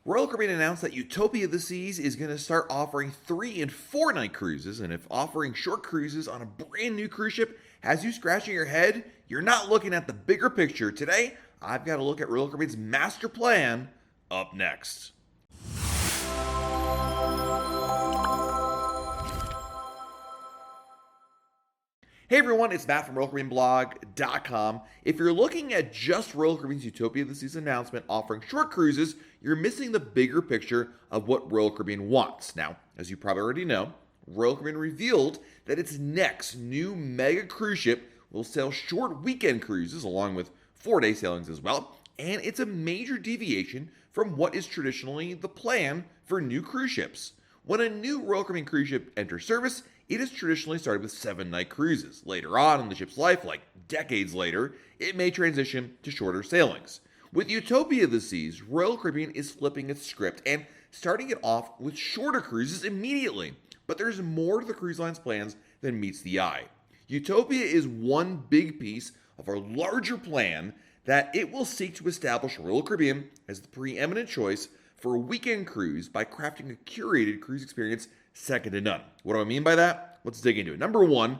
Royal Caribbean announced that Utopia of the Seas is going to start offering 3 and 4 night cruises, and if offering short cruises on a brand new cruise ship has you scratching your head, you're not looking at the bigger picture. Today, I've got to look at Royal Caribbean's master plan up next. Hey everyone, it's Matt from RoyalCaribbeanBlog.com. If you're looking at just Royal Caribbean's Utopia of the Seas announcement offering short cruises, you're missing the bigger picture of what Royal Caribbean wants. Now, as you probably already know, Royal Caribbean revealed that its next new mega cruise ship will sail short weekend cruises along with 4-day sailings as well, and it's a major deviation from what is traditionally the plan for new cruise ships. When a new Royal Caribbean cruise ship enters service, it has traditionally started with 7-night cruises. Later on in the ship's life, like decades later, it may transition to shorter sailings. With Utopia of the Seas, Royal Caribbean is flipping its script and starting it off with shorter cruises immediately. But there's more to the cruise line's plans than meets the eye. Utopia is one big piece of our larger plan that it will seek to establish Royal Caribbean as the preeminent choice for a weekend cruise by crafting a curated cruise experience second to none. What do I mean by that? Let's dig into it. Number one,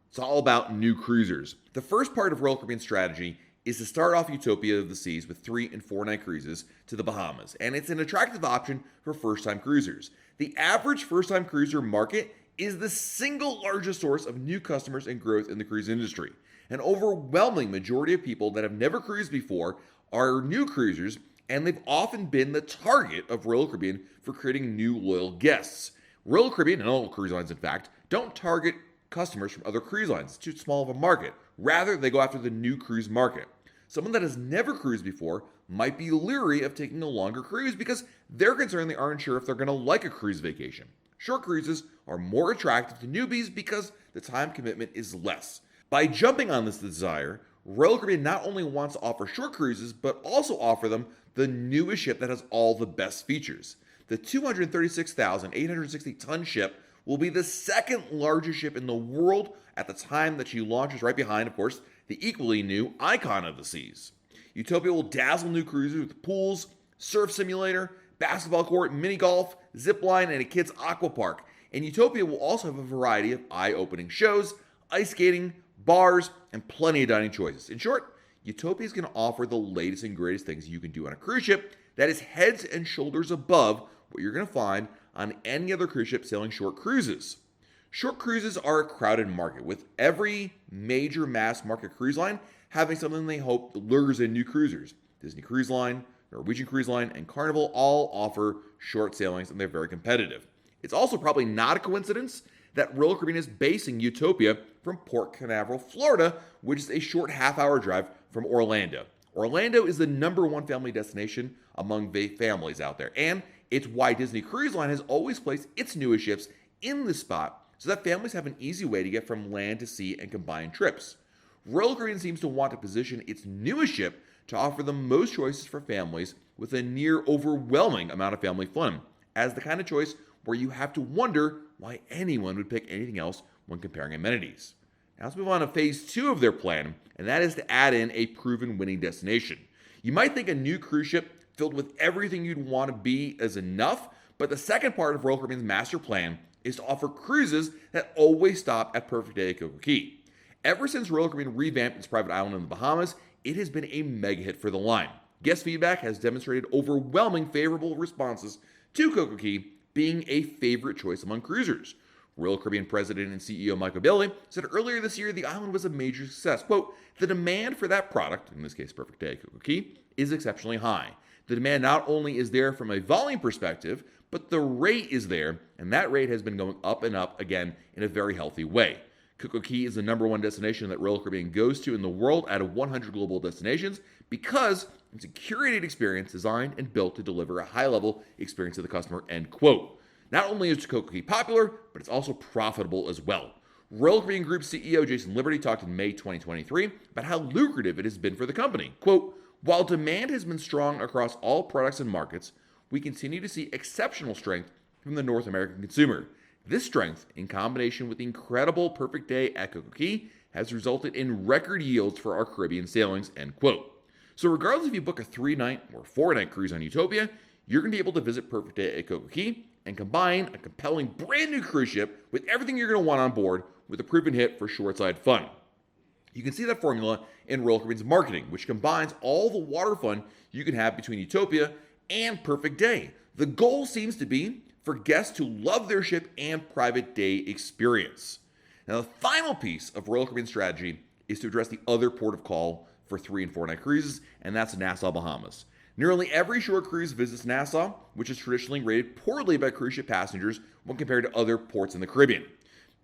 it's all about new cruisers. The first part of Royal Caribbean's strategy is to start off Utopia of the Seas with 3 and 4 night cruises to the Bahamas, and it's an attractive option for first-time cruisers. The average first-time cruiser market is the single largest source of new customers and growth in the cruise industry. An overwhelming majority of people that have never cruised before are new cruisers, and they've often been the target of Royal Caribbean for creating new loyal guests. Royal Caribbean, and all cruise lines in fact, don't target customers from other cruise lines. It's too small of a market. Rather, they go after the new cruise market. Someone that has never cruised before might be leery of taking a longer cruise because they're concerned they aren't sure if they're going to like a cruise vacation. Short cruises are more attractive to newbies because the time commitment is less. By jumping on this desire, Royal Caribbean not only wants to offer short cruises, but also offer them the newest ship that has all the best features. The 236,860-ton ship will be the second largest ship in the world at the time that she launches, right behind, of course, the equally new Icon of the Seas. Utopia will dazzle new cruisers with pools, surf simulator, basketball court, mini golf, zip line, and a kids' aqua park. And Utopia will also have a variety of eye-opening shows, ice skating, bars, and plenty of dining choices. In short, Utopia is going to offer the latest and greatest things you can do on a cruise ship that is heads and shoulders above what you're going to find on any other cruise ship sailing short cruises. Short cruises are a crowded market, with every major mass market cruise line having something they hope lures in new cruisers. Disney Cruise Line, Norwegian Cruise Line, and Carnival all offer short sailings, and they're very competitive. It's also probably not a coincidence that Royal Caribbean is basing Utopia from Port Canaveral, Florida, which is a short half-hour drive from Orlando. Orlando is the number one family destination among families out there, and it's why Disney Cruise Line has always placed its newest ships in this spot so that families have an easy way to get from land to sea and combine trips. Royal Caribbean seems to want to position its newest ship to offer the most choices for families with a near overwhelming amount of family fun, as the kind of choice where you have to wonder why anyone would pick anything else when comparing amenities. Now let's move on to phase 2 of their plan, and that is to add in a proven winning destination. You might think a new cruise ship filled with everything you'd want to be is enough, but the second part of Royal Caribbean's master plan is to offer cruises that always stop at Perfect Day at Coco Cay. Ever since Royal Caribbean revamped its private island in the Bahamas, it has been a mega hit for the line. Guest feedback has demonstrated overwhelming favorable responses to Coco Cay being a favorite choice among cruisers. Royal Caribbean President and CEO Michael Bailey said earlier this year the island was a major success. Quote, "The demand for that product, in this case Perfect Day at Coco Cay, is exceptionally high. The demand not only is there from a volume perspective, but the rate is there, and that rate has been going up and up again in a very healthy way. Coco Cay is the number one destination that Royal Caribbean goes to in the world out of 100 global destinations because it's a curated experience designed and built to deliver a high-level experience to the customer," end quote. Not only is Coco Cay popular, but it's also profitable as well. Royal Caribbean Group CEO Jason Liberty talked in May 2023 about how lucrative it has been for the company. Quote, "While demand has been strong across all products and markets, we continue to see exceptional strength from the North American consumer. This strength, in combination with the incredible Perfect Day at Coco Cay, has resulted in record yields for our Caribbean sailings," end quote. So regardless if you book a 3-night or 4-night cruise on Utopia, you're going to be able to visit Perfect Day at Coco Key and combine a compelling brand new cruise ship with everything you're going to want on board with a proven hit for shoreside fun. You can see that formula in Royal Caribbean's marketing, which combines all the water fun you can have between Utopia and Perfect Day. The goal seems to be for guests to love their ship and private day experience. Now, the final piece of Royal Caribbean's strategy is to address the other port of call for 3 and 4 night cruises, and that's Nassau, Bahamas. Nearly every shore cruise visits Nassau, which is traditionally rated poorly by cruise ship passengers when compared to other ports in the Caribbean.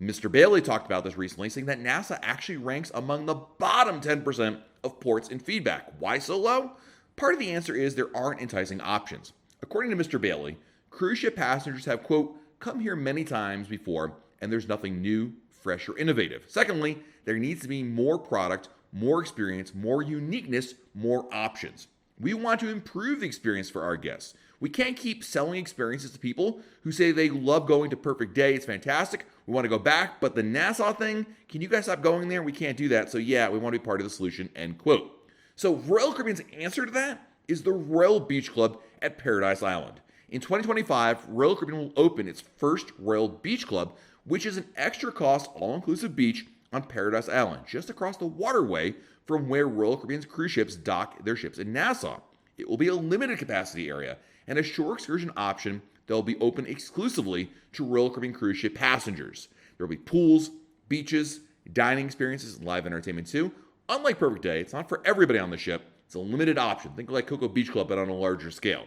Mr. Bailey talked about this recently, saying that Nassau actually ranks among the bottom 10% of ports in feedback. Why so low? Part of the answer is there aren't enticing options. According to Mr. Bailey, cruise ship passengers have, quote, come here many times before, and there's nothing new, fresh, or innovative. Secondly, there needs to be more product, more experience, more uniqueness, more options. We want to improve the experience for our guests. We can't keep selling experiences to people who say they love going to Perfect Day. It's fantastic. We want to go back, but the Nassau thing, can you guys stop going there? We can't do that. So yeah, we want to be part of the solution, end quote. So Royal Caribbean's answer to that is the Royal Beach Club at Paradise Island. In 2025, Royal Caribbean will open its first Royal Beach Club, which is an extra cost, all-inclusive beach on Paradise Island, just across the waterway from where Royal Caribbean's cruise ships dock their ships in Nassau. It will be a limited capacity area and a shore excursion option that will be open exclusively to Royal Caribbean cruise ship passengers. There will be pools, beaches, dining experiences, and live entertainment too. Unlike Perfect Day, it's not for everybody on the ship. It's a limited option. Think like Coco Beach Club, but on a larger scale.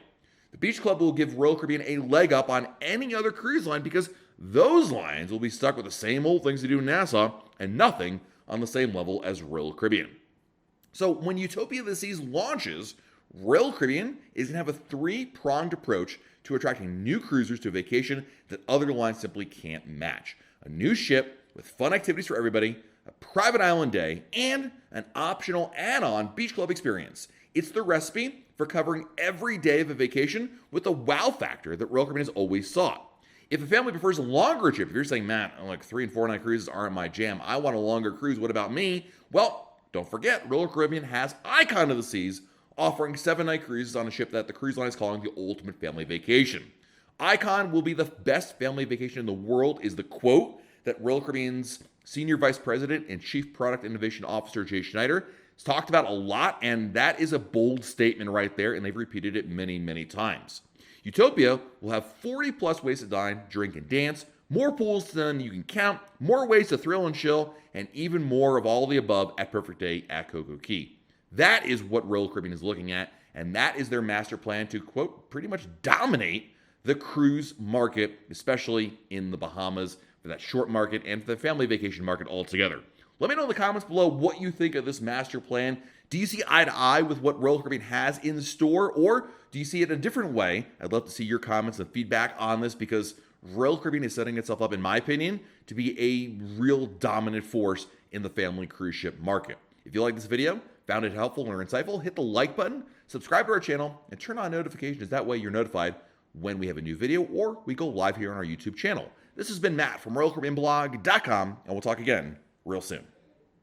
The Beach Club will give Royal Caribbean a leg up on any other cruise line because those lines will be stuck with the same old things they do in Nassau and nothing on the same level as Royal Caribbean. So when Utopia of the Seas launches, Royal Caribbean is going to have a three-pronged approach to attracting new cruisers to a vacation that other lines simply can't match. A new ship with fun activities for everybody, a private island day, and an optional add-on beach club experience. It's the recipe for covering every day of a vacation with the wow factor that Royal Caribbean has always sought. If a family prefers a longer trip, if you're saying, Matt, like 3 and 4 night cruises aren't my jam, I want a longer cruise, what about me? Well, don't forget, Royal Caribbean has Icon of the Seas, offering 7-night cruises on a ship that the cruise line is calling the ultimate family vacation. Icon will be the best family vacation in the world, is the quote that Royal Caribbean's Senior Vice President and Chief Product Innovation Officer Jay Schneider has talked about a lot, and that is a bold statement right there, and they've repeated it many, many times. Utopia will have 40-plus ways to dine, drink, and dance, more pools than you can count, more ways to thrill and chill, and even more of all the above at Perfect Day at Coco Key. That is what Royal Caribbean is looking at, and that is their master plan to, quote, pretty much dominate the cruise market, especially in the Bahamas, for that short market and for the family vacation market altogether. Let me know in the comments below what you think of this master plan. Do you see eye to eye with what Royal Caribbean has in store, or do you see it a different way? I'd love to see your comments and feedback on this because Royal Caribbean is setting itself up, in my opinion, to be a real dominant force in the family cruise ship market. If you like this video, found it helpful or insightful, hit the like button, subscribe to our channel, and turn on notifications. That way you're notified when we have a new video or we go live here on our YouTube channel. This has been Matt from RoyalCaribbeanBlog.com, and we'll talk again real soon.